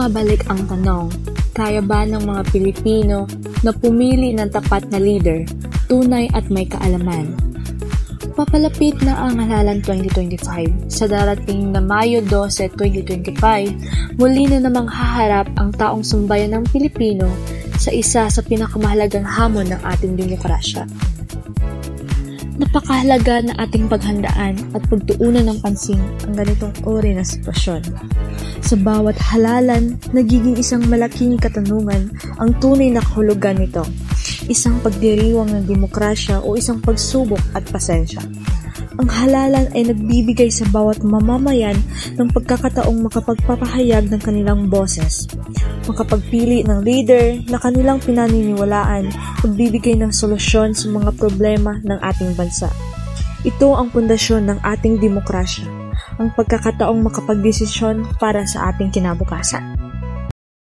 bumabalik ang tanong, kaya ba ng mga Pilipino na pumili ng tapat na leader, tunay at may kaalaman? Papalapit na ang halalan 2025. Sa darating na Mayo 12, 2025, muli na namang haharap ang taong sambayan ng Pilipino sa isa sa pinakamahalagang hamon ng ating demokrasya. Napakahalaga na ating paghandaan at pagtuunan ng pansin ang ganitong uri na sitwasyon. Sa bawat halalan, nagiging isang malaking katanungan ang tunay na kahulugan nito, isang pagdiriwang ng demokrasya o isang pagsubok at pasensya. Ang halalan ay nagbibigay sa bawat mamamayan ng pagkakataong makapagpapahayag ng kanilang boses, makapagpili ng leader na kanilang pinaniniwalaan, magbibigay ng solusyon sa mga problema ng ating bansa. Ito ang pundasyon ng ating demokrasya, ang pagkakataong makapagdesisyon para sa ating kinabukasan.